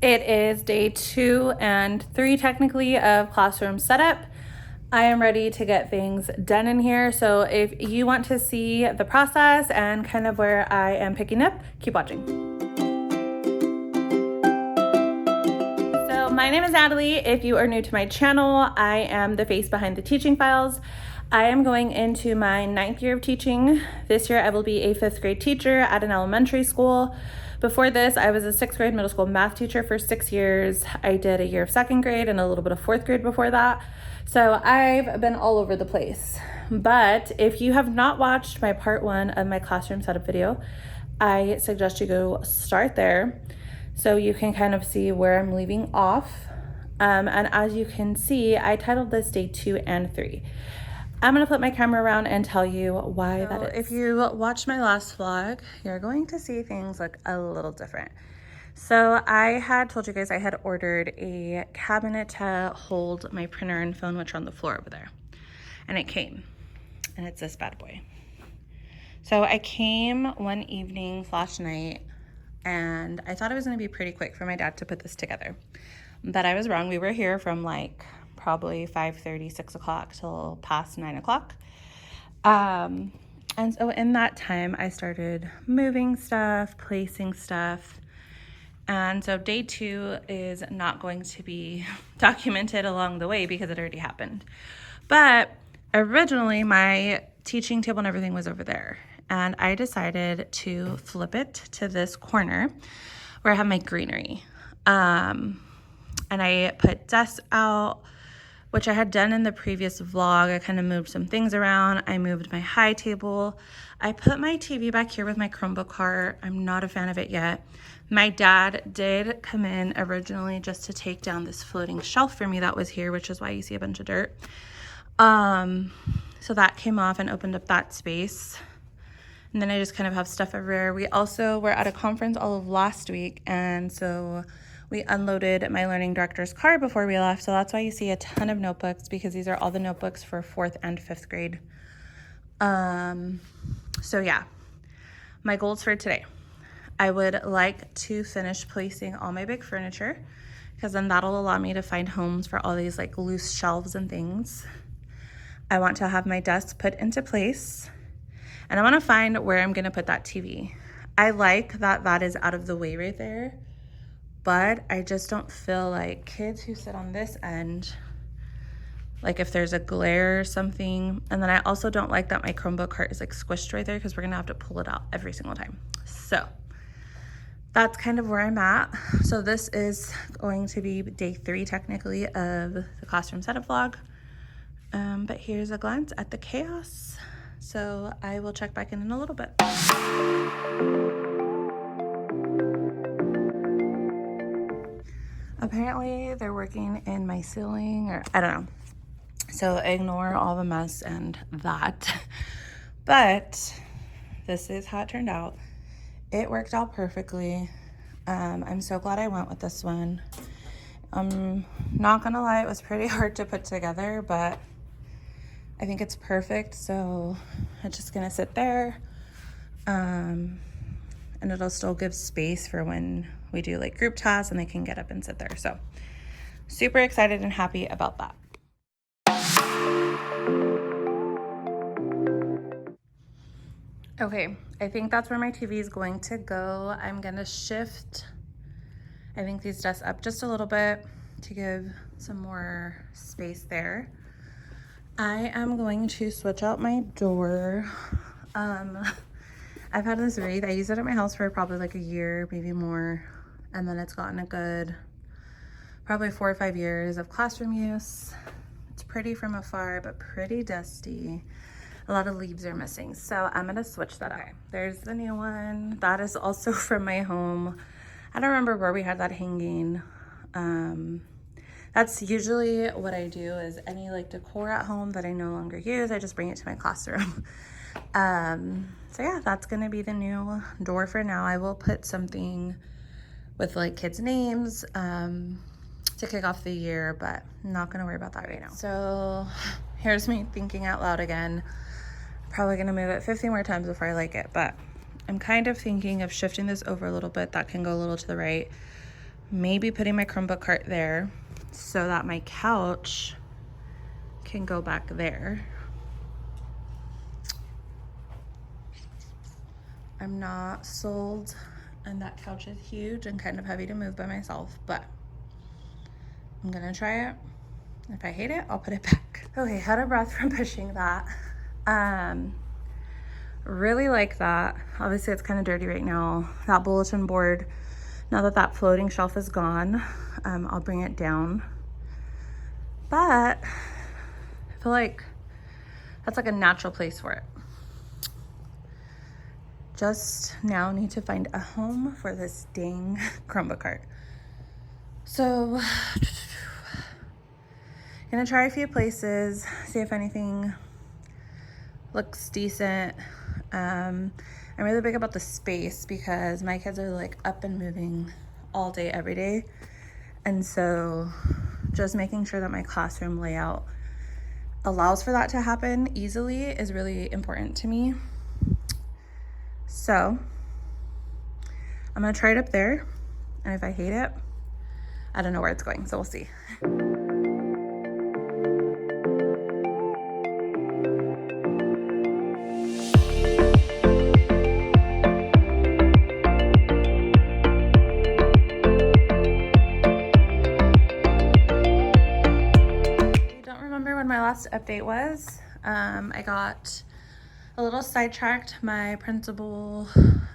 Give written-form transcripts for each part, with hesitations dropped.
It is day 2 and 3 technically of classroom setup. I am ready to get things done in here. So if you want to see the process and kind of where I am picking up, keep watching. So my name is Natalie. If you are new to my channel, I am the face behind the teaching files. I am going into my 9th year of teaching. This year I will be a 5th grade teacher at an elementary school. Before this, I was a 6th grade middle school math teacher for 6 years. I did a year of 2nd grade and a little bit of 4th grade before that. So I've been all over the place. But if you have not watched my part 1 of my classroom setup video, I suggest you go start there so you can kind of see where I'm leaving off. And as you can see, I titled this day 2 and 3. I'm gonna flip my camera around and tell you why that is. If you watched my last vlog, you're going to see things look a little different. So I had told you guys I had ordered a cabinet to hold my printer and phone, which are on the floor over there. And it came, and it's this bad boy. So I came one evening / night, and I thought it was gonna be pretty quick for my dad to put this together. But I was wrong. We were here from like probably 5:30, 6 o'clock till past 9 o'clock. And so in that time, I started moving stuff, placing stuff. And so day 2 is not going to be documented along the way because it already happened. But originally my teaching table and everything was over there. And I decided to flip it to this corner where I have my greenery. And I put desks out, which I had done in the previous vlog. I kind of moved some things around. I moved my high table. I put my TV back here with my Chromebook cart. I'm not a fan of it yet. My dad did come in originally just to take down this floating shelf for me that was here, which is why you see a bunch of dirt. So that came off and opened up that space. And then I just kind of have stuff everywhere. We also were at a conference all of last week, and so we unloaded my learning director's car before we left. So that's why you see a ton of notebooks, because these are all the notebooks for 4th and 5th grade. So yeah, my goals for today. I would like to finish placing all my big furniture, because then that'll allow me to find homes for all these like loose shelves and things. I want to have my desk put into place, and I want to find where I'm going to put that TV. I like that that is out of the way right there, but I just don't feel like kids who sit on this end, like if there's a glare or something. And then I also don't like that my Chromebook cart is like squished right there, because we're going to have to pull it out every single time. So that's kind of where I'm at. So this is going to be day 3 technically of the classroom setup vlog. But here's a glance at the chaos. So I will check back in a little bit. Apparently they're working in my ceiling, or I don't know. So ignore all the mess and that. But this is how it turned out. It worked out perfectly. I'm so glad I went with this one. I'm not gonna lie, it was pretty hard to put together, but I think it's perfect. So it's just gonna sit there. And it'll still give space for when we do like group tasks and they can get up and sit there. So super excited and happy about that. Okay, I think that's where my TV is going to go. I'm gonna shift, I think, these desks up just a little bit to give some more space there. I am going to switch out my door. I've had this wreath. I used it at my house for probably like a year, maybe more. And then it's gotten a good, probably 4 or 5 years of classroom use. It's pretty from afar, but pretty dusty. A lot of leaves are missing. So I'm gonna switch that out. There's the new one. That is also from my home. I don't remember where we had that hanging. That's usually what I do, is any like decor at home that I no longer use, I just bring it to my classroom. So yeah, that's gonna be the new door for now. I will put something with like kids' names to kick off the year, but I'm not gonna worry about that right now. So here's me thinking out loud again. Probably gonna move it 50 more times before I like it, but I'm kind of thinking of shifting this over a little bit. That can go a little to the right. maybe putting my Chromebook cart there so that my couch can go back there. I'm not sold, and that couch is huge and kind of heavy to move by myself, but I'm gonna try it. If I hate it, I'll put it back. Okay, out of breath from pushing that. Really like that. Obviously it's kind of dirty right now. That bulletin board, now that that floating shelf is gone, I'll bring it down. But I feel like that's like a natural place for it. Just now need to find a home for this dang Chromebook cart. So gonna try a few places, see if anything looks decent. I'm really big about the space because my kids are like up and moving all day, every day. And so just making sure that my classroom layout allows for that to happen easily is really important to me. So I'm gonna try it up there. And if I hate it, I don't know where it's going, so we'll see. Last update was I got a little sidetracked. My principal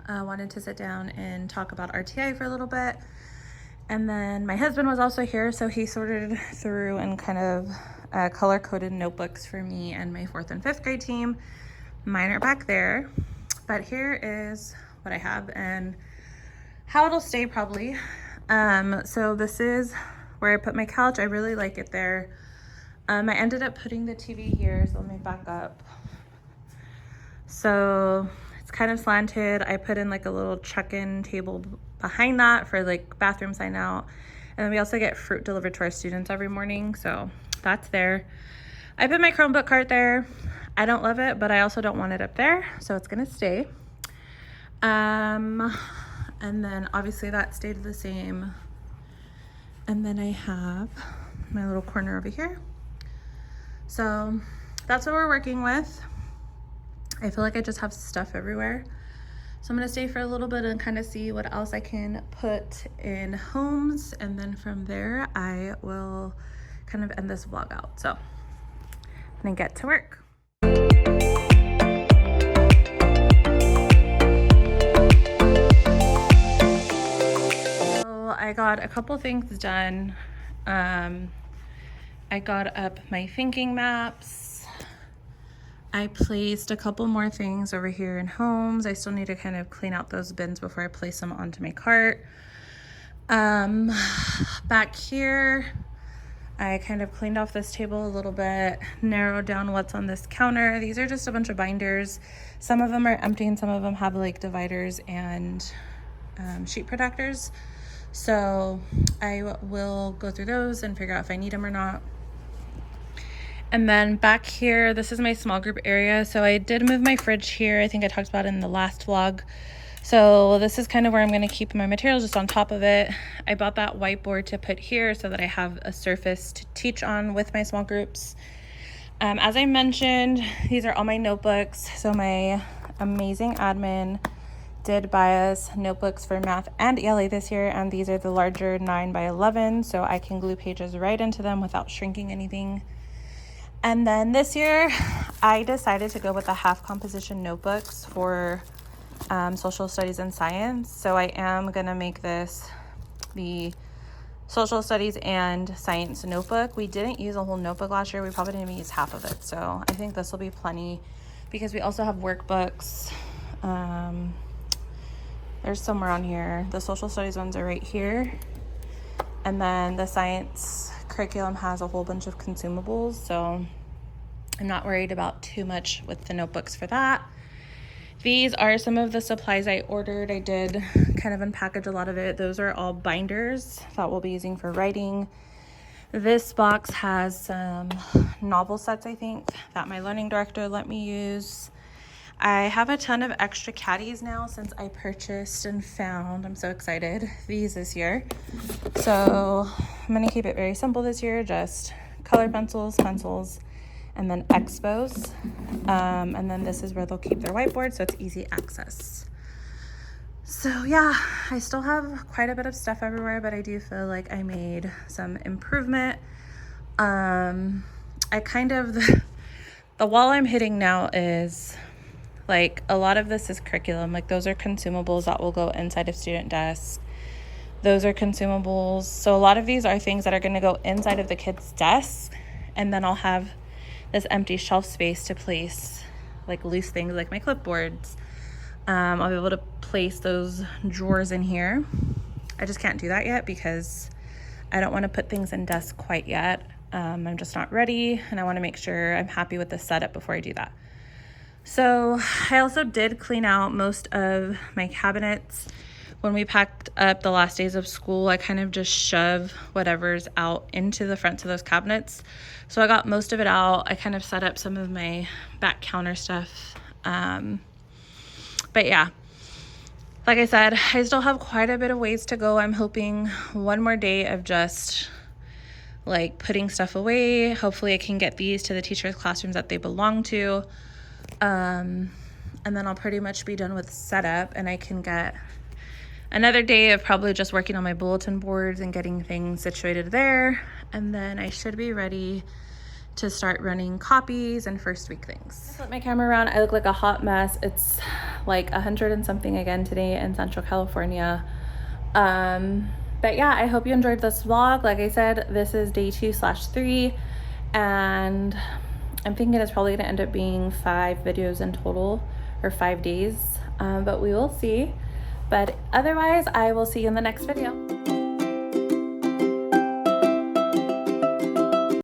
wanted to sit down and talk about RTI for a little bit, and then my husband was also here, so he sorted through and kind of color-coded notebooks for me and my 4th and 5th grade team. Mine are back there, but here is what I have and how it'll stay probably. So this is where I put my couch. I really like it there. I ended up putting the TV here, so let me back up. So it's kind of slanted. I put in like a little check-in table behind that for like bathroom sign out. And then we also get fruit delivered to our students every morning, so that's there. I put my Chromebook cart there. I don't love it, but I also don't want it up there, so it's gonna stay. And then obviously that stayed the same. And then I have my little corner over here. So that's what we're working with. I feel like I just have stuff everywhere. So I'm gonna stay for a little bit and kind of see what else I can put in homes. And then from there, I will kind of end this vlog out. So I'm gonna get to work. So I got a couple things done. I got up my thinking maps. I placed a couple more things over here in homes. I still need to kind of clean out those bins before I place them onto my cart. Back here, I kind of cleaned off this table a little bit, narrowed down what's on this counter. These are just a bunch of binders. Some of them are empty and some of them have like dividers and sheet protectors. So I will go through those and figure out if I need them or not. And then back here, this is my small group area. So I did move my fridge here. I think I talked about it in the last vlog. So this is kind of where I'm gonna keep my materials, just on top of it. I bought that whiteboard to put here so that I have a surface to teach on with my small groups. As I mentioned, these are all my notebooks. So my amazing admin did buy us notebooks for math and ELA this year, and these are the larger 9x11, so I can glue pages right into them without shrinking anything. And then this year, I decided to go with the half composition notebooks for social studies and science. So I am gonna make this the social studies and science notebook. We didn't use a whole notebook last year. We probably didn't even use half of it. So I think this will be plenty because we also have workbooks. There's somewhere on here. The social studies ones are right here. And then the science curriculum has a whole bunch of consumables, so I'm not worried about too much with the notebooks for that. These are some of the supplies I ordered. I did kind of unpackage a lot of it. Those are all binders that we'll be using for writing. This box has some novel sets, I think, that my learning director let me use. I have a ton of extra caddies now since I purchased and found, I'm so excited, these this year. So I'm gonna keep it very simple this year, just color pencils, and then expos. And then this is where they'll keep their whiteboard, so it's easy access. So yeah, I still have quite a bit of stuff everywhere, but I do feel like I made some improvement. I kind of, the wall I'm hitting now is like a lot of this is curriculum. Like those are consumables that will go inside of student desks. Those are consumables. So a lot of these are things that are going to go inside of the kids' desks, and then I'll have this empty shelf space to place like loose things like my clipboards. I'll be able to place those drawers in here. I just can't do that yet because I don't want to put things in desks quite yet. I'm just not ready, and I want to make sure I'm happy with the setup before I do that. So I also did clean out most of my cabinets. When we packed up the last days of school, I kind of just shove whatever's out into the fronts of those cabinets. So I got most of it out. I kind of set up some of my back counter stuff. But yeah, like I said, I still have quite a bit of ways to go. I'm hoping one more day of just like putting stuff away. Hopefully I can get these to the teachers' classrooms that they belong to. And then I'll pretty much be done with setup, and I can get another day of probably just working on my bulletin boards and getting things situated there. And then I should be ready to start running copies and first week things. I flip my camera around. I look like a hot mess. It's like 100 and something again today in Central California. But yeah, I hope you enjoyed this vlog. Like I said, this is day 2/3, and I'm thinking it's probably gonna end up being 5 videos in total, or 5 days, but we will see. But otherwise, I will see you in the next video.